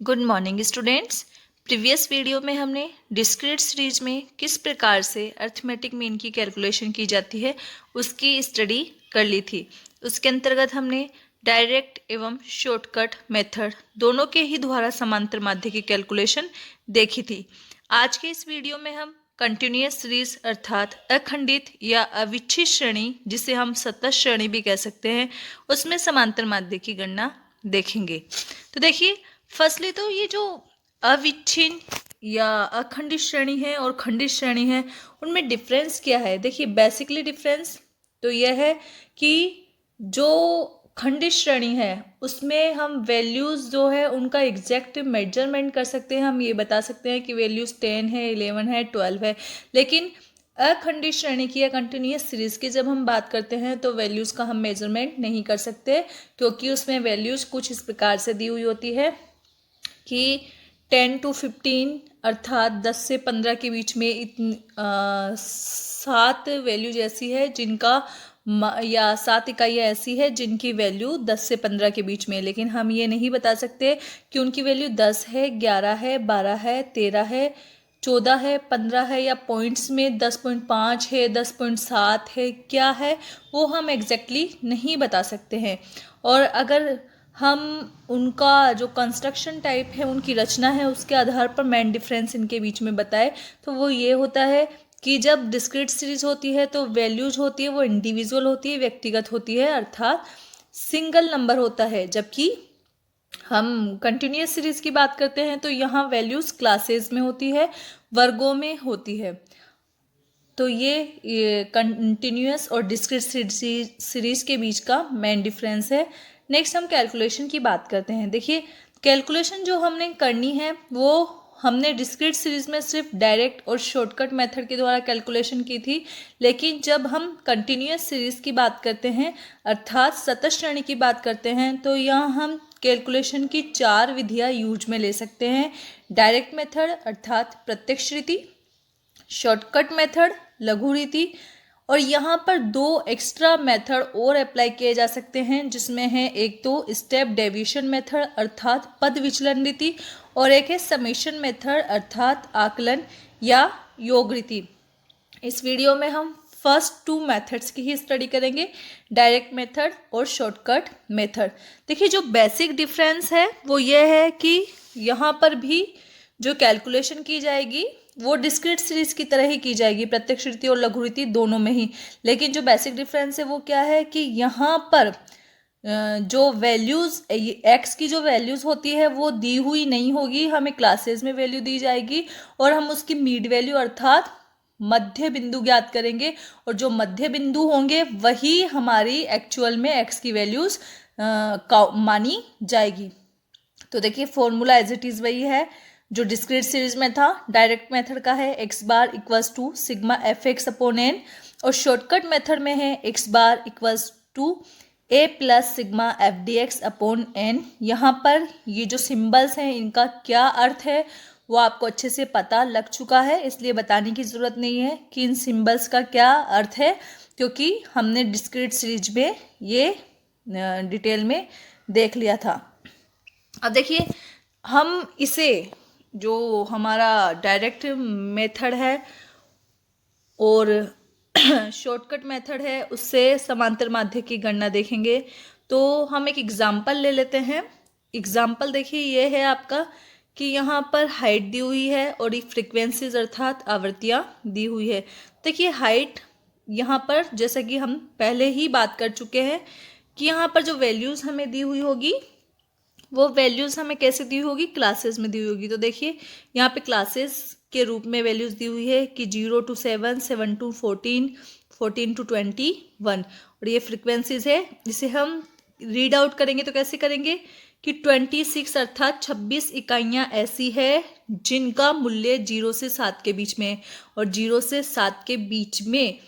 Good morning students. Previous video में हमने discrete series में किस प्रकार से अर्थमेटिक मीन की कैलकुलेशन की जाती है उसकी स्टडी कर ली थी। उसके अंतर्गत हमने डायरेक्ट एवं शॉर्टकट मेथड दोनों के ही द्वारा समांतर माध्य की कैलकुलेशन देखी थी। आज के इस वीडियो में हम कंटिन्यूअस सीरीज अर्थात अखंडित या अविच्छिन्न श्रेणी, जिसे हम सतत श्रेणी भी कह सकते हैं, उसमें समांतर माध्य की गणना देखेंगे। तो देखिए, फर्स्टली तो ये जो अविच्छिन्न या अखंडित श्रेणी है और खंडित श्रेणी है, उनमें डिफरेंस क्या है। देखिए, बेसिकली डिफरेंस तो यह है कि जो खंडित श्रेणी है उसमें हम वैल्यूज़ जो है उनका एग्जैक्ट मेजरमेंट कर सकते हैं। हम ये बता सकते हैं कि वैल्यूज़ 10 है, 11 है, 12 है। लेकिन अखंडित श्रेणी की या कंटिन्यूअस सीरीज की जब हम बात करते हैं तो वैल्यूज़ का हम मेजरमेंट नहीं कर सकते, क्योंकि उसमें वैल्यूज़ कुछ इस प्रकार से दी हुई होती है कि 10 to 15 अर्थात 10 से 15 के बीच में इतनी 7 वैल्यूज ऐसी है जिनका या 7 इकाइयाँ ऐसी है जिनकी वैल्यू 10 से 15 के बीच में है। लेकिन हम ये नहीं बता सकते कि उनकी वैल्यू 10 है, 11 है, 12 है, 13 है, 14 है, 15 है, या पॉइंट्स में 10.5 है, 10.7 है, क्या है वो हम एग्जैक्टली नहीं बता सकते हैं। और अगर हम उनका जो कंस्ट्रक्शन टाइप है, उनकी रचना है, उसके आधार पर मेन डिफरेंस इनके बीच में बताए तो वो ये होता है कि जब डिस्क्रीट सीरीज होती है तो वैल्यूज होती है वो इंडिविजुअल होती है, व्यक्तिगत होती है, अर्थात सिंगल नंबर होता है। जबकि हम कंटिन्यूअस सीरीज की बात करते हैं तो यहाँ वैल्यूज क्लासेस में होती है, वर्गों में होती है। तो ये कंटिन्यूअस और डिस्क्रीट सीरीज के बीच का मेन डिफरेंस है। नेक्स्ट हम कैलकुलेशन की बात करते हैं। देखिए, कैलकुलेशन जो हमने करनी है वो हमने डिस्क्रीट सीरीज में सिर्फ डायरेक्ट और शॉर्टकट मेथड के द्वारा कैलकुलेशन की थी। लेकिन जब हम कंटिन्यूअस सीरीज की बात करते हैं अर्थात सतत श्रेणी की बात करते हैं तो यहाँ हम कैलकुलेशन की 4 विधियाँ यूज में ले सकते हैं। डायरेक्ट मेथड अर्थात प्रत्यक्ष रीति, शॉर्टकट मेथड लघु रीति, और यहाँ पर 2 एक्स्ट्रा मेथड और अप्लाई किए जा सकते हैं, जिसमें है एक तो स्टेप डेविएशन मेथड अर्थात पद विचलन रीति, और एक है समेशन मेथड अर्थात आकलन या योग रीति। इस वीडियो में हम फर्स्ट 2 मेथड्स की ही स्टडी करेंगे, डायरेक्ट मेथड और शॉर्टकट मेथड। देखिए, जो बेसिक डिफरेंस है वो ये है कि यहाँ पर भी जो कैलकुलेशन की जाएगी वो डिस्क्रीट सीरीज की तरह ही की जाएगी, प्रत्यक्ष रीति और लघु रीति दोनों में ही। लेकिन जो बेसिक डिफरेंस है वो क्या है कि यहाँ पर जो वैल्यूज़ एक्स की जो वैल्यूज़ होती है वो दी हुई नहीं होगी, हमें क्लासेस में वैल्यू दी जाएगी और हम उसकी मीड वैल्यू अर्थात मध्य बिंदु ज्ञात करेंगे, और जो मध्य बिंदु होंगे वही हमारी एक्चुअल में एक्स की वैल्यूज़ मानी जाएगी। तो देखिए, फॉर्मूला एज इट इज़ वही है जो डिस्क्रीट सीरीज में था। डायरेक्ट मेथड का है x bar equals to sigma f x upon n, और शॉर्टकट मेथड में है x bar equals to a plus sigma F D x upon n. यहाँ पर ये जो सिंबल्स हैं इनका क्या अर्थ है वो आपको अच्छे से पता लग चुका है, इसलिए बताने की ज़रूरत नहीं है कि इन सिंबल्स का क्या अर्थ है, क्योंकि हमने डिस्क्रीट सीरीज में ये डिटेल में देख लिया था। अब देखिए, हम इसे जो हमारा डायरेक्ट मेथड है और शॉर्टकट मेथड है उससे समांतर माध्य की गणना देखेंगे। तो हम एक एग्जाम्पल ले लेते हैं। एग्जाम्पल देखिए, ये है आपका कि यहाँ पर हाइट दी हुई है और ये फ्रिक्वेंसीज अर्थात आवृत्तियाँ दी हुई है। देखिए, हाइट यहाँ पर जैसा कि हम पहले ही बात कर चुके हैं कि यहाँ पर जो वैल्यूज़ हमें दी हुई होगी वो वैल्यूज़ हमें कैसे दी होगी, क्लासेस में दी होगी। तो देखिए, यहाँ पे क्लासेस के रूप में वैल्यूज़ दी हुई है कि 0 to 7, 7 to 14, 14 to 21, और ये फ्रिक्वेंसीज है। जिसे हम रीड आउट करेंगे तो कैसे करेंगे कि 26 अर्थात 26 इकाइयाँ ऐसी है जिनका मूल्य 0 से 7 के बीच में है, और 0 से 7 के बीच में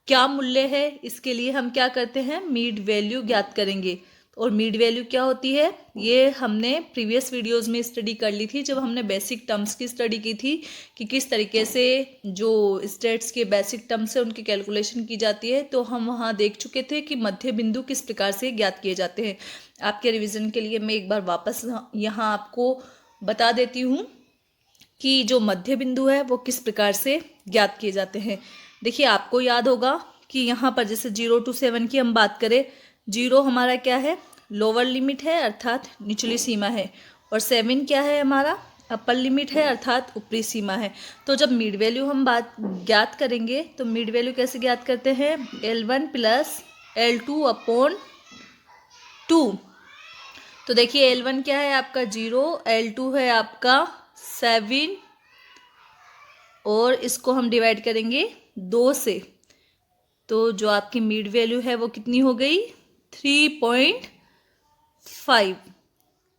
क्या मूल्य है इसके लिए हम क्या करते हैं, मीड वैल्यू ज्ञात करेंगे। और मीड वैल्यू क्या होती है ये हमने प्रीवियस वीडियोस में स्टडी कर ली थी, जब हमने बेसिक टर्म्स की स्टडी की थी कि किस तरीके से जो स्टेट्स के बेसिक टर्म्स है उनकी कैलकुलेशन की जाती है। तो हम वहाँ देख चुके थे कि मध्य बिंदु किस प्रकार से ज्ञात किए जाते हैं। आपके रिवीजन के लिए मैं एक बार वापस यहाँ आपको बता देती हूँ कि जो मध्य बिंदु है वो किस प्रकार से ज्ञात किए जाते हैं। देखिए आपको याद होगा कि यहाँ पर जैसे 0 to 7 की हम बात करें, 0 हमारा क्या है, लोअर लिमिट है अर्थात निचली सीमा है, और 7 क्या है हमारा, अपर लिमिट है अर्थात ऊपरी सीमा है। तो जब मिड वैल्यू हम बात ज्ञात करेंगे तो मिड वैल्यू कैसे ज्ञात करते हैं, L1 प्लस L2 अपॉन 2। तो देखिए L1 क्या है आपका 0, L2 है आपका 7, और इसको हम डिवाइड करेंगे 2 से, तो जो आपकी मिड वैल्यू है वो कितनी हो गई, 3.5।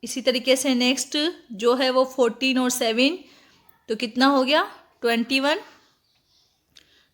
इसी तरीके से नेक्स्ट जो है वो 14 और 7, तो कितना हो गया 21।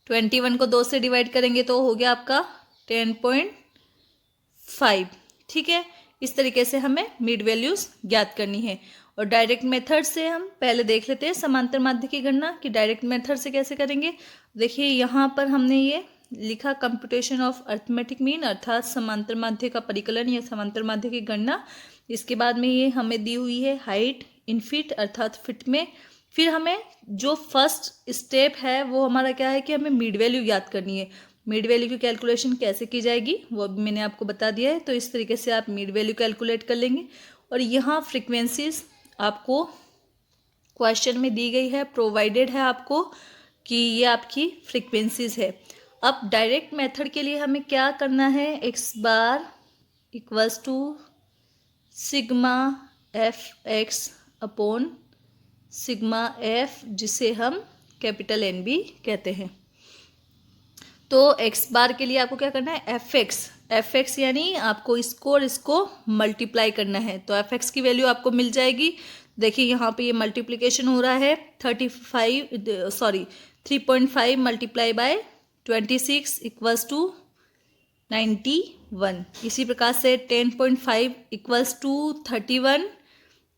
21 को 2 से डिवाइड करेंगे तो हो गया आपका 10.5। ठीक है, इस तरीके से हमें मिड वैल्यूज ज्ञात करनी है। और डायरेक्ट मेथड से हम पहले देख लेते हैं समांतर माध्य की गणना कि डायरेक्ट मेथड से कैसे करेंगे। देखिए यहाँ पर हमने ये लिखा कंप्यूटेशन ऑफ अरिथमेटिक मीन अर्थात समांतर माध्य का परिकलन या समांतर माध्य की गणना। इसके बाद में ये हमें दी हुई है हाइट इन फीट अर्थात फिट में। फिर हमें जो फर्स्ट स्टेप है वो हमारा क्या है कि हमें मिड वैल्यू ज्ञात करनी है। मिड वैल्यू की कैलकुलेशन कैसे की जाएगी वो भी मैंने आपको बता दिया है। तो इस तरीके से आप मिड वैल्यू कैलकुलेट कर लेंगे। और यहाँ फ्रीक्वेंसीज आपको क्वेश्चन में दी गई है, प्रोवाइडेड है आपको कि ये आपकी फ्रीक्वेंसीज है। अब डायरेक्ट मेथड के लिए हमें क्या करना है, x bar equals to sigma f x upon sigma f, जिसे हम कैपिटल एन भी कहते हैं। तो एक्स बार के लिए आपको क्या करना है, एफ एक्स यानी आपको इसको और इसको मल्टीप्लाई करना है। तो एफ एक्स की वैल्यू आपको मिल जाएगी। देखिए यहाँ पे ये मल्टीप्लिकेशन हो रहा है 3.5 मल्टीप्लाई बाय 26 इक्वल्स टू 91। इसी प्रकार से 10.5 इक्वल्स टू 31,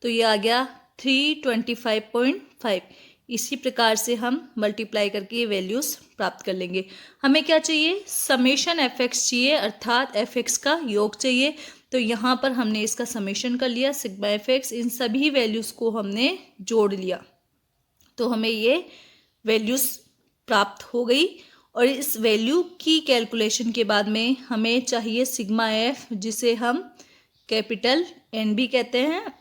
तो ये आ गया 325.5। इसी प्रकार से हम मल्टीप्लाई करके ये वैल्यूज प्राप्त कर लेंगे। हमें क्या चाहिए, समेशन एफ एक्स चाहिए अर्थात एफ एक्स का योग चाहिए। तो यहाँ पर हमने इसका समेशन कर लिया सिग्मा एफ एक्स, इन सभी वैल्यूज को हमने जोड़ लिया तो हमें ये वैल्यूज प्राप्त हो गई। और इस वैल्यू की कैलकुलेशन के बाद में हमें चाहिए सिग्मा एफ, जिसे हम कैपिटल एन भी कहते हैं।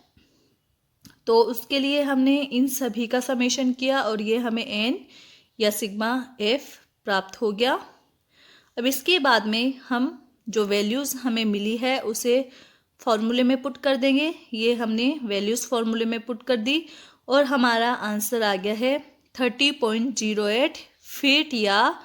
तो उसके लिए हमने इन सभी का समेशन किया और ये हमें एन या सिग्मा एफ प्राप्त हो गया। अब इसके बाद में हम जो वैल्यूज़ हमें मिली है उसे फॉर्मूले में पुट कर देंगे। ये हमने वैल्यूज़ फॉर्मूले में पुट कर दी और हमारा आंसर आ गया है 30.08 फीट या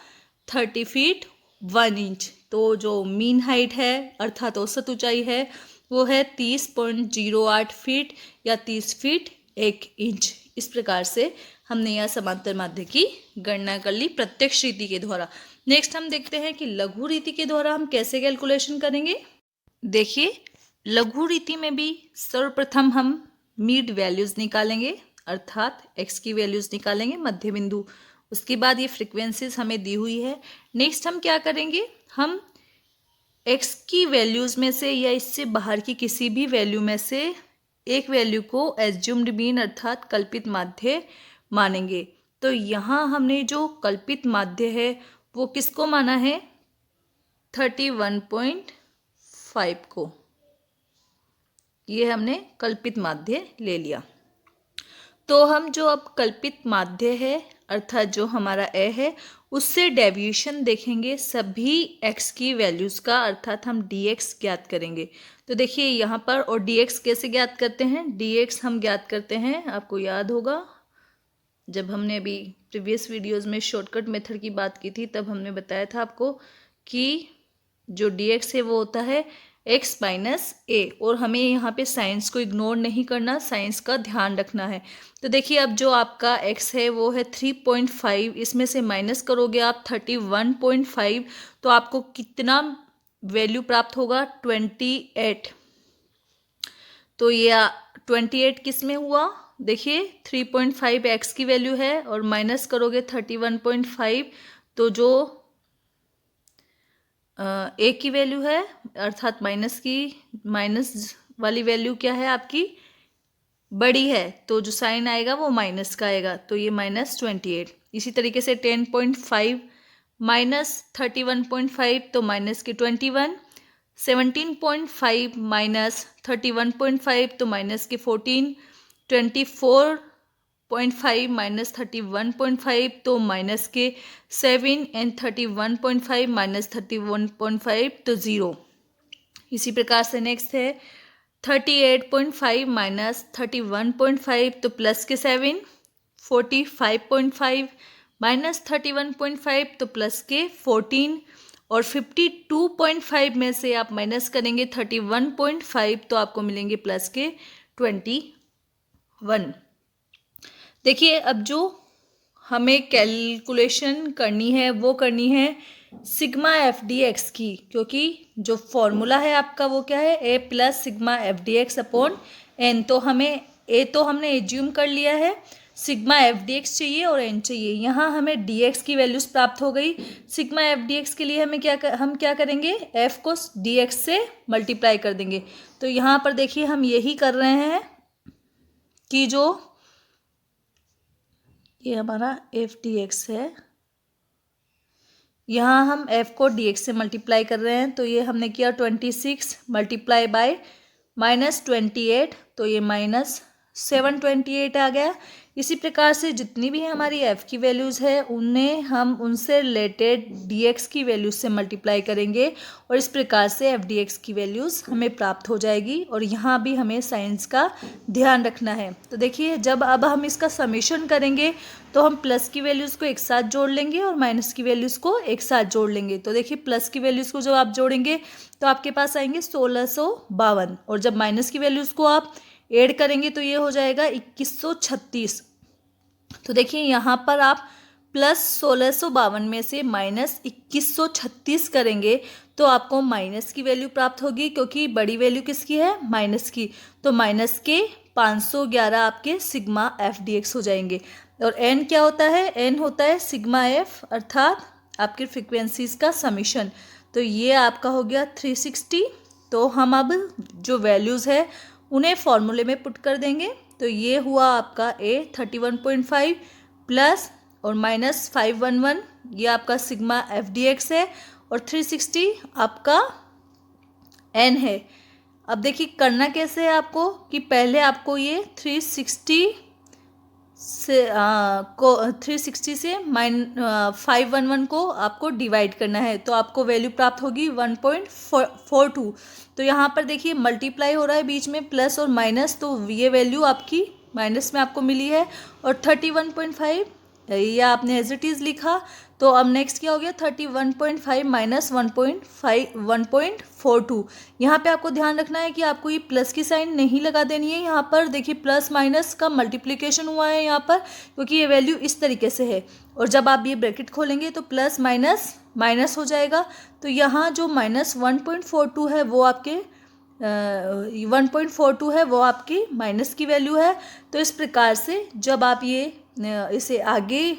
30 फीट 1 इंच। तो जो मीन हाइट है अर्थात औसत ऊंचाई है वो है 30.08 फीट या 30 फीट 1 इंच। इस प्रकार से हमने यह समांतर माध्य की गणना कर ली प्रत्यक्ष रीति के द्वारा। नेक्स्ट हम देखते हैं कि लघु रीति के द्वारा हम कैसे कैलकुलेशन करेंगे। देखिए लघु रीति में भी सर्वप्रथम हम मिड वैल्यूज निकालेंगे अर्थात एक्स की वैल्यूज निकालेंगे मध्य बिंदु। उसके बाद ये फ्रीक्वेंसीज हमें दी हुई है। नेक्स्ट हम क्या करेंगे, हम एक्स की वैल्यूज़ में से या इससे बाहर की किसी भी वैल्यू में से एक वैल्यू को एज्यूम्ड मीन अर्थात कल्पित माध्य मानेंगे। तो यहाँ हमने जो कल्पित माध्य है वो किसको माना है, 31.5 को। ये हमने कल्पित माध्य ले लिया। तो हम जो अब कल्पित माध्य है अर्थात जो हमारा ए है उससे डेविएशन देखेंगे सभी एक्स की वैल्यूज़ का अर्थात हम dx ज्ञात करेंगे। तो देखिए यहाँ पर, और dx कैसे ज्ञात करते हैं, dx हम ज्ञात करते हैं, आपको याद होगा जब हमने अभी प्रीवियस वीडियोस में शॉर्टकट मेथड की बात की थी तब हमने बताया था आपको कि जो dx है वो होता है x माइनस ए, और हमें यहाँ पे साइंस को इग्नोर नहीं करना, साइंस का ध्यान रखना है। तो देखिए अब जो आपका x है वो है 3.5, इसमें से माइनस करोगे आप 31.5 तो आपको कितना वैल्यू प्राप्त होगा, 28। तो ये 28 किस में हुआ, देखिए 3.5 x की वैल्यू है और माइनस करोगे 31.5 तो जो ए की वैल्यू है अर्थात माइनस वाली वैल्यू क्या है आपकी बड़ी है तो जो साइन आएगा वो माइनस का आएगा, तो ये -28। इसी तरीके से 10.5 माइनस 31.5 तो माइनस के 21, 17.5 माइनस 31.5 तो माइनस के 14, 24.5 माइनस 31.5 तो माइनस के 7 एंड 31.5 माइनस 31.5 तो 0। इसी प्रकार से नेक्स्ट है 38.5 माइनस 31.5 तो प्लस के 7, 45.5 माइनस 31.5 तो प्लस के 14 और 52.5 में से आप माइनस करेंगे 31.5 तो आपको मिलेंगे प्लस के 21। देखिए अब जो हमें कैलकुलेशन करनी है वो करनी है सिग्मा एफ डी एक्स की, क्योंकि जो फॉर्मूला है आपका वो क्या है, A plus sigma F D x upon N. तो हमें ए तो हमने एज्यूम कर लिया है, सिग्मा एफ डी एक्स चाहिए और एन चाहिए। यहाँ हमें डी एक्स की वैल्यूज़ प्राप्त हो गई। सिग्मा एफ डी एक्स के लिए हम क्या करेंगे, एफ को डी एक्स से मल्टीप्लाई कर देंगे। तो यहाँ पर देखिए हम यही कर रहे हैं कि जो ये हमारा एफ डी एक्स है, यहाँ हम f को dx से मल्टीप्लाई कर रहे हैं। तो ये हमने किया 26 मल्टीप्लाई बाय -28, तो ये -728 आ गया। इसी प्रकार से जितनी भी हमारी f की वैल्यूज़ है उन्हें हम उनसे रिलेटेड dx की वैल्यूज़ से मल्टीप्लाई करेंगे और इस प्रकार से f dx की वैल्यूज़ हमें प्राप्त हो जाएगी। और यहाँ भी हमें साइंस का ध्यान रखना है। तो देखिए जब अब हम इसका समेशन करेंगे तो हम प्लस की वैल्यूज़ को एक साथ जोड़ लेंगे और माइनस की वैल्यूज़ को एक साथ जोड़ लेंगे। तो देखिए प्लस की वैल्यूज़ को जब आप जोड़ेंगे तो आपके पास आएंगे 1652 और जब माइनस की वैल्यूज़ को आप ऐड करेंगे तो ये हो जाएगा 2136। तो देखिए यहाँ पर आप प्लस 1652 में से माइनस 2136 करेंगे तो आपको माइनस की वैल्यू प्राप्त होगी, क्योंकि बड़ी वैल्यू किसकी है, माइनस की। तो माइनस के 511 आपके सिग्मा एफ डी एक्स हो जाएंगे। और एन क्या होता है, एन होता है सिग्मा एफ अर्थात आपकी फ्रिक्वेंसीज का समीशन। तो ये आपका हो गया 360। तो हम अब जो वैल्यूज़ है उन्हें फॉर्मूले में पुट कर देंगे। तो ये हुआ आपका ए 31.5 प्लस और माइनस 511, ये आपका सिग्मा एफ डी एक्स है और 360 आपका एन है। अब देखिए करना कैसे है आपको, कि पहले आपको ये 360 से 511 को आपको डिवाइड करना है। तो आपको वैल्यू प्राप्त होगी 1.42। तो यहाँ पर देखिए मल्टीप्लाई हो रहा है बीच में प्लस और माइनस, तो ये वैल्यू आपकी माइनस में आपको मिली है। और 31.5 ये आपने एज इट इज़ लिखा। तो अब नेक्स्ट क्या हो गया, 31.5 माइनस 1.42। यहाँ पे आपको ध्यान रखना है कि आपको ये प्लस की साइन नहीं लगा देनी है। यहाँ पर देखिए प्लस माइनस का मल्टीप्लिकेशन हुआ है यहाँ पर, क्योंकि ये वैल्यू इस तरीके से है। और जब आप ये ब्रैकेट खोलेंगे तो प्लस माइनस माइनस हो जाएगा। तो यहाँ जो माइनस 1.42 है वो आपके 1.42 है वो आपकी माइनस की वैल्यू है। तो इस प्रकार से जब आप ये इसे आगे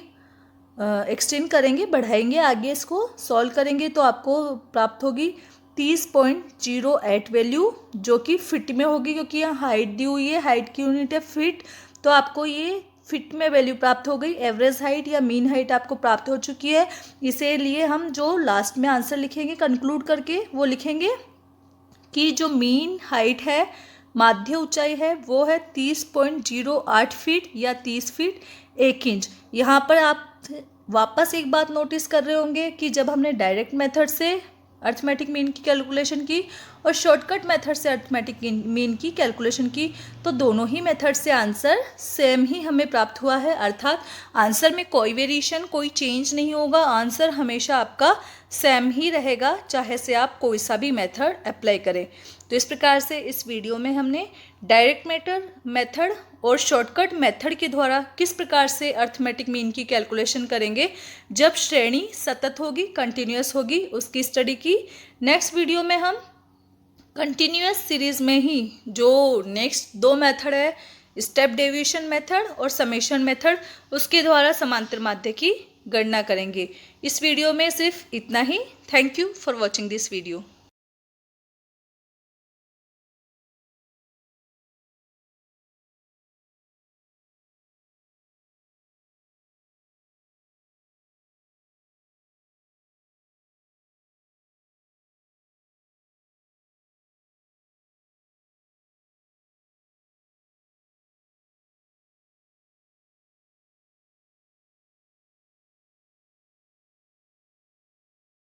एक्सटेंड करेंगे, बढ़ाएंगे, आगे इसको सॉल्व करेंगे तो आपको प्राप्त होगी 30.08 वैल्यू, जो कि फिट में होगी, क्योंकि यहाँ हाइट दी हुई है, हाइट की यूनिट है फीट। तो आपको ये फिट में वैल्यू प्राप्त हो गई। एवरेज हाइट या मीन हाइट आपको प्राप्त हो चुकी है। इसीलिए हम जो लास्ट में आंसर लिखेंगे कंक्लूड करके वो लिखेंगे कि जो मीन हाइट है, माध्य ऊंचाई है, वो है 30.08 फीट या 30 फीट 1 इंच। यहाँ पर आप वापस एक बात नोटिस कर रहे होंगे कि जब हमने डायरेक्ट मेथड से अर्थमेटिक मीन की कैलकुलेशन की और शॉर्टकट मेथड से अर्थमेटिक मीन की कैलकुलेशन की, तो दोनों ही मेथड से आंसर सेम ही हमें प्राप्त हुआ है। अर्थात आंसर में कोई वेरिएशन, कोई चेंज नहीं होगा। आंसर हमेशा आपका सेम ही रहेगा, चाहे से आप कोई सा भी मेथड अप्लाई करें। तो इस प्रकार से इस वीडियो में हमने डायरेक्ट मेथड और शॉर्टकट मेथड के द्वारा किस प्रकार से अर्थमेटिक मीन की कैलकुलेशन करेंगे जब श्रेणी सतत होगी, कंटिन्यूअस होगी, उसकी स्टडी की। नेक्स्ट वीडियो में हम कंटिन्यूअस सीरीज में ही जो नेक्स्ट 2 मेथड है, स्टेप डेविएशन मेथड और समेशन मेथड, उसके द्वारा समांतर माध्य की गणना करेंगे। इस वीडियो में सिर्फ इतना ही। Thank you for watching this video.